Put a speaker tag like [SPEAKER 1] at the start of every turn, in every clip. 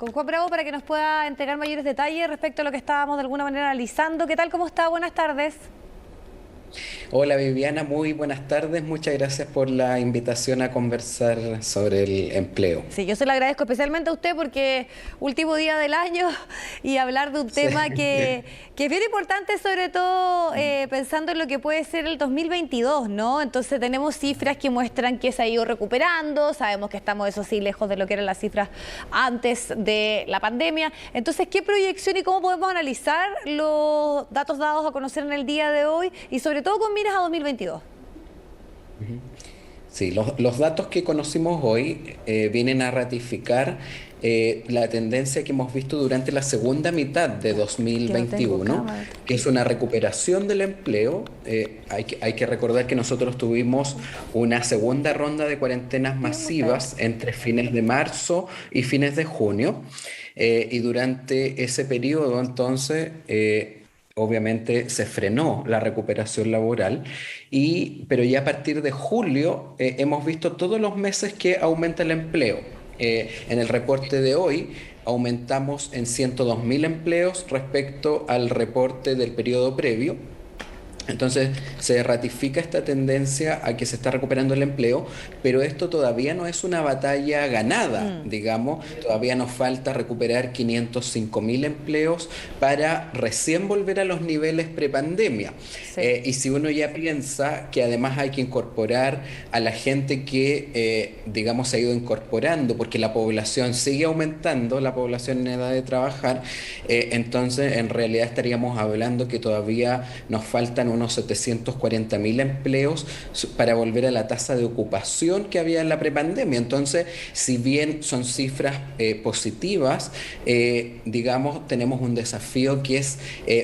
[SPEAKER 1] con Juan Bravo para que nos pueda entregar mayores detalles respecto a lo que estábamos de alguna manera analizando. ¿Qué tal? ¿Cómo está? Buenas tardes.
[SPEAKER 2] Hola Viviana, muy buenas tardes. Muchas gracias por la invitación a conversar sobre el empleo.
[SPEAKER 1] Sí, yo se lo agradezco especialmente a usted porque último día del año y hablar de un
[SPEAKER 2] Sí.
[SPEAKER 1] tema que es bien importante, sobre todo pensando en lo que puede ser el 2022, ¿no? Entonces tenemos cifras que muestran que se ha ido recuperando, sabemos que estamos, eso sí, lejos de lo que eran las cifras antes de la pandemia. Entonces, ¿qué proyección y cómo podemos analizar los datos dados a conocer en el día de hoy y sobre todo con miras a 2022?
[SPEAKER 2] Sí, los datos que conocimos hoy vienen a ratificar la tendencia que hemos visto durante la segunda mitad de
[SPEAKER 1] Que no tengo
[SPEAKER 2] 2021,
[SPEAKER 1] cámara.
[SPEAKER 2] que es una recuperación del empleo. Hay que recordar que nosotros tuvimos una segunda ronda de cuarentenas masivas entre fines de marzo y fines de junio. Y durante ese periodo, entonces, obviamente se frenó la recuperación laboral, pero ya a partir de julio hemos visto todos los meses que aumenta el empleo. En el reporte de hoy aumentamos en 102.000 empleos respecto al reporte del periodo previo. Entonces se ratifica esta tendencia a que se está recuperando el empleo, pero esto todavía no es una batalla ganada, digamos, todavía nos falta recuperar 505.000 empleos para recién volver a los niveles prepandemia.
[SPEAKER 1] Sí.
[SPEAKER 2] Y si uno ya piensa que además hay que incorporar a la gente que, digamos, se ha ido incorporando, porque la población sigue aumentando, la población en edad de trabajar, entonces en realidad estaríamos hablando que todavía nos faltan unos 740.000 empleos para volver a la tasa de ocupación que había en la prepandemia. Entonces, si bien son cifras positivas, digamos, tenemos un desafío que es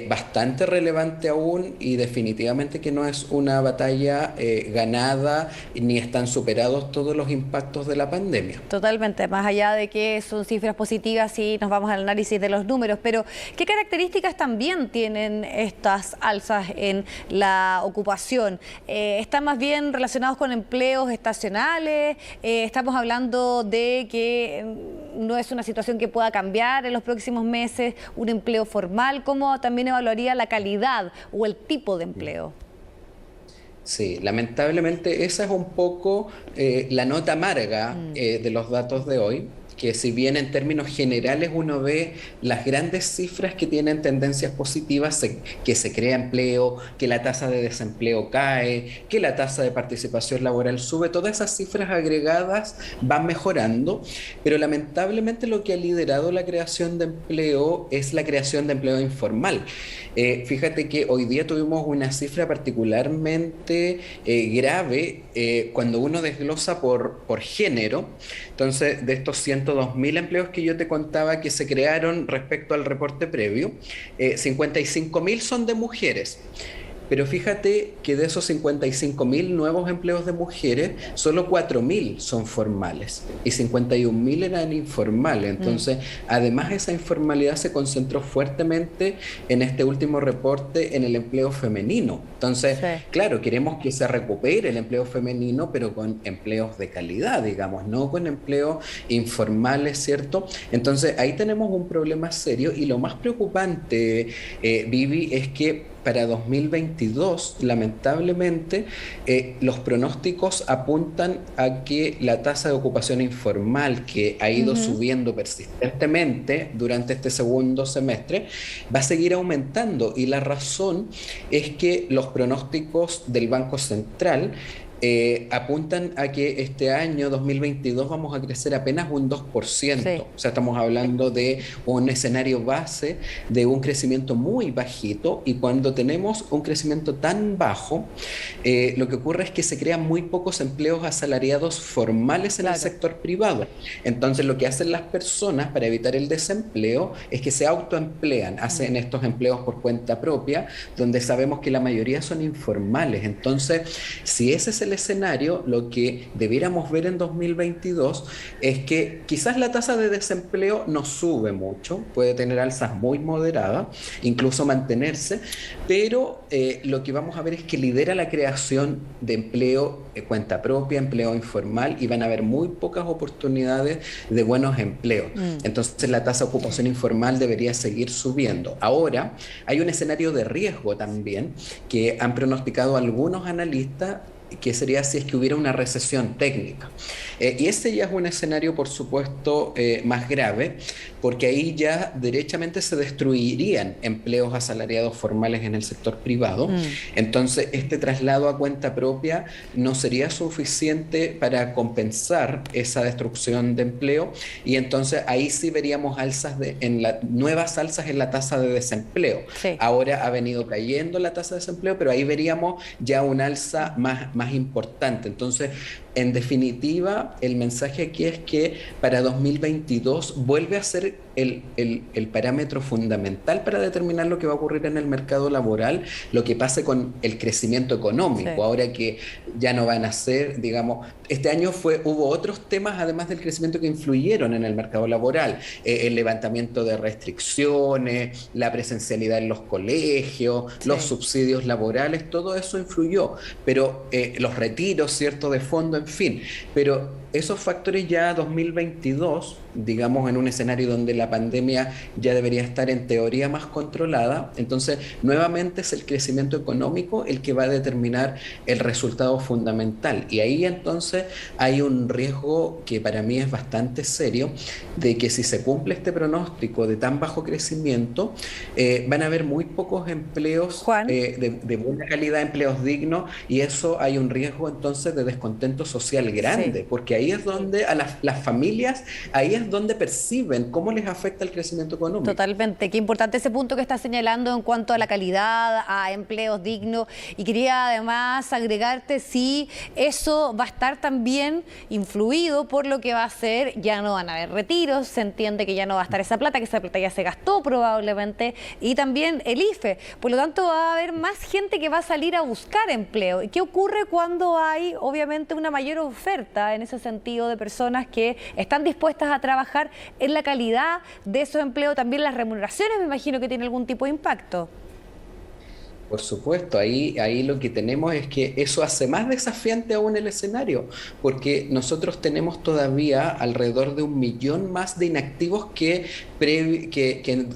[SPEAKER 2] bastante relevante aún y definitivamente que no es una batalla ganada ni están superados todos los impactos de la pandemia.
[SPEAKER 1] Totalmente, más allá de que son cifras positivas y nos vamos al análisis de los números, pero ¿qué características también tienen estas alzas en la ocupación? ¿Están más bien relacionados con empleos estacionales? ¿Estamos hablando de que no es una situación que pueda cambiar en los próximos meses, un empleo formal? ¿Cómo también evaluaría la calidad o el tipo de empleo?
[SPEAKER 2] Sí, lamentablemente esa es un poco la nota amarga de los datos de hoy, que si bien en términos generales uno ve las grandes cifras que tienen tendencias positivas, que se crea empleo, que la tasa de desempleo cae, que la tasa de participación laboral sube, todas esas cifras agregadas van mejorando, pero lamentablemente lo que ha liderado la creación de empleo es la creación de empleo informal. Fíjate que hoy día tuvimos una cifra particularmente grave cuando uno desglosa por género. Entonces, de estos 102.000 empleos que yo te contaba que se crearon respecto al reporte previo, 55.000 son de mujeres. Pero fíjate que de esos 55.000 nuevos empleos de mujeres, solo 4.000 son formales y 51.000 eran informales. Entonces, además esa informalidad se concentró fuertemente en este último reporte en el empleo femenino. Entonces,
[SPEAKER 1] Sí.
[SPEAKER 2] claro, queremos que se recupere el empleo femenino, pero con empleos de calidad, digamos, no con empleos informales, ¿cierto? Entonces, ahí tenemos un problema serio y lo más preocupante, Vivi, es que para 2022, lamentablemente, los pronósticos apuntan a que la tasa de ocupación informal, que ha ido
[SPEAKER 1] Ujú.
[SPEAKER 2] subiendo persistentemente durante este segundo semestre, va a seguir aumentando. Y la razón es que los pronósticos del Banco Central apuntan a que este año 2022 vamos a crecer apenas un 2%.
[SPEAKER 1] Sí.
[SPEAKER 2] O sea, estamos hablando de un escenario base de un crecimiento muy bajito, y cuando tenemos un crecimiento tan bajo, lo que ocurre es que se crean muy pocos empleos asalariados formales en el
[SPEAKER 1] Claro.
[SPEAKER 2] sector privado. Entonces, lo que hacen las personas para evitar el desempleo es que se autoemplean, hacen estos empleos por cuenta propia, donde sabemos que la mayoría son informales. Entonces, si ese es el el escenario, lo que debiéramos ver en 2022 es que quizás la tasa de desempleo no sube mucho, puede tener alzas muy moderadas, incluso mantenerse, pero lo que vamos a ver es que lidera la creación de empleo, cuenta propia, empleo informal, y van a haber muy pocas oportunidades de buenos empleos. Entonces la tasa de ocupación informal debería seguir subiendo. Ahora, hay un escenario de riesgo también que han pronosticado algunos analistas, que sería si es que hubiera una recesión técnica. Y ese ya es un escenario, por supuesto, más grave, porque ahí ya derechamente se destruirían empleos asalariados formales en el sector privado. Entonces, este traslado a cuenta propia no sería suficiente para compensar esa destrucción de empleo, y entonces ahí sí veríamos nuevas alzas en la tasa de desempleo.
[SPEAKER 1] Sí.
[SPEAKER 2] Ahora ha venido cayendo la tasa de desempleo, pero ahí veríamos ya un alza más importante. Entonces, en definitiva, el mensaje aquí es que para 2022 vuelve a ser el parámetro fundamental para determinar lo que va a ocurrir en el mercado laboral, lo que pase con el crecimiento económico. Sí. Ahora que ya no van a ser, digamos, este año hubo otros temas además del crecimiento que influyeron en el mercado laboral, el levantamiento de restricciones, la presencialidad en los colegios, sí, los subsidios laborales, todo eso influyó, pero los retiros, ¿cierto?, de fondo, en fin, pero esos factores ya 2022, digamos, en un escenario donde la pandemia ya debería estar en teoría más controlada, entonces nuevamente es el crecimiento económico el que va a determinar el resultado fundamental, y ahí entonces hay un riesgo que para mí es bastante serio, de que si se cumple este pronóstico de tan bajo crecimiento, van a haber muy pocos empleos de buena calidad, empleos dignos, y eso hay un riesgo entonces de descontento social grande, sí, porque ahí es donde a las familias, ahí es donde perciben cómo les afecta el crecimiento económico.
[SPEAKER 1] Totalmente, qué importante ese punto que está señalando en cuanto a la calidad, a empleos dignos, y quería además agregarte si eso va a estar también influido por lo que va a ser, ya no van a haber retiros, se entiende que ya no va a estar esa plata, que esa plata ya se gastó probablemente, y también el IFE, por lo tanto va a haber más gente que va a salir a buscar empleo. ¿Y qué ocurre cuando hay obviamente una mayor oferta en ese sentido de personas que están dispuestas a trabajar en la calidad de esos empleos? También las remuneraciones, me imagino que tiene algún tipo de impacto.
[SPEAKER 2] Por supuesto, ahí lo que tenemos es que eso hace más desafiante aún el escenario, porque nosotros tenemos todavía alrededor de 1 millón más de inactivos que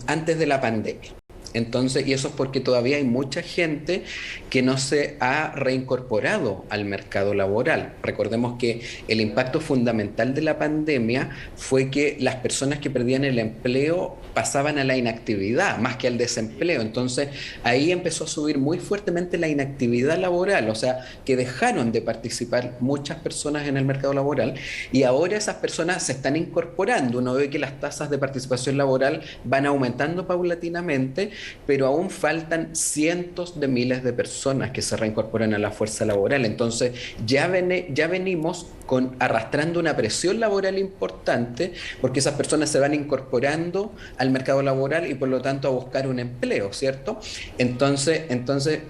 [SPEAKER 2] antes de la pandemia. Entonces, y eso es porque todavía hay mucha gente que no se ha reincorporado al mercado laboral. Recordemos que el impacto fundamental de la pandemia fue que las personas que perdían el empleo pasaban a la inactividad más que al desempleo. Entonces, ahí empezó a subir muy fuertemente la inactividad laboral, o sea, que dejaron de participar muchas personas en el mercado laboral, y ahora esas personas se están incorporando. Uno ve que las tasas de participación laboral van aumentando paulatinamente, pero aún faltan cientos de miles de personas que se reincorporan a la fuerza laboral. Entonces ya venimos arrastrando una presión laboral importante, porque esas personas se van incorporando al mercado laboral y por lo tanto a buscar un empleo, ¿cierto? Entonces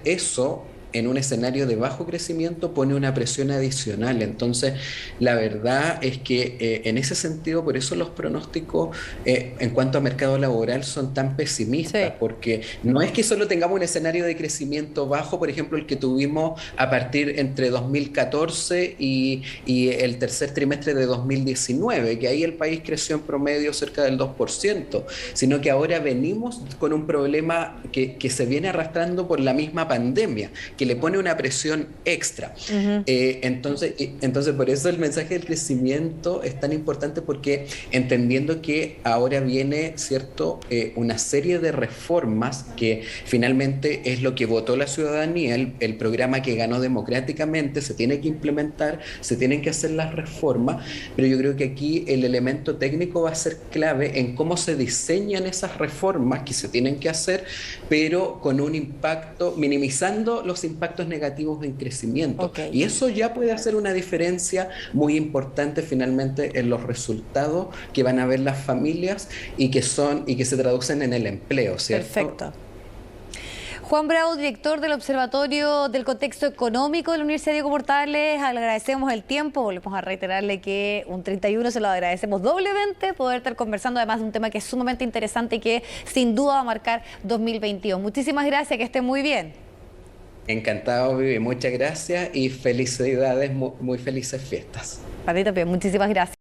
[SPEAKER 2] eso, en un escenario de bajo crecimiento, pone una presión adicional. Entonces, la verdad es que en ese sentido, por eso los pronósticos en cuanto a mercado laboral son tan pesimistas, sí, porque no es que solo tengamos un escenario de crecimiento bajo, por ejemplo, el que tuvimos a partir entre 2014 y el tercer trimestre de 2019, que ahí el país creció en promedio cerca del 2%, sino que ahora venimos con un problema que se viene arrastrando por la misma pandemia, que le pone una presión extra. Entonces, por eso el mensaje del crecimiento es tan importante, porque entendiendo que ahora viene, ¿cierto?, una serie de reformas que finalmente es lo que votó la ciudadanía, el programa que ganó democráticamente, se tiene que implementar, se tienen que hacer las reformas, pero yo creo que aquí el elemento técnico va a ser clave en cómo se diseñan esas reformas que se tienen que hacer, pero con un impacto, minimizando los impactos negativos en crecimiento. Okay. Y eso ya puede hacer una diferencia muy importante finalmente en los resultados que van a ver las familias y que se traducen en el empleo, ¿cierto?
[SPEAKER 1] Perfecto. Juan Bravo, director del Observatorio del Contexto Económico de la Universidad Diego Portales, le agradecemos el tiempo, volvemos a reiterarle que un 31 se lo agradecemos doblemente, poder estar conversando además de un tema que es sumamente interesante y que sin duda va a marcar 2022. Muchísimas gracias, que esté muy bien.
[SPEAKER 2] Encantado, Vivi, muchas gracias y felicidades, muy felices fiestas.
[SPEAKER 1] Para ti también, muchísimas gracias.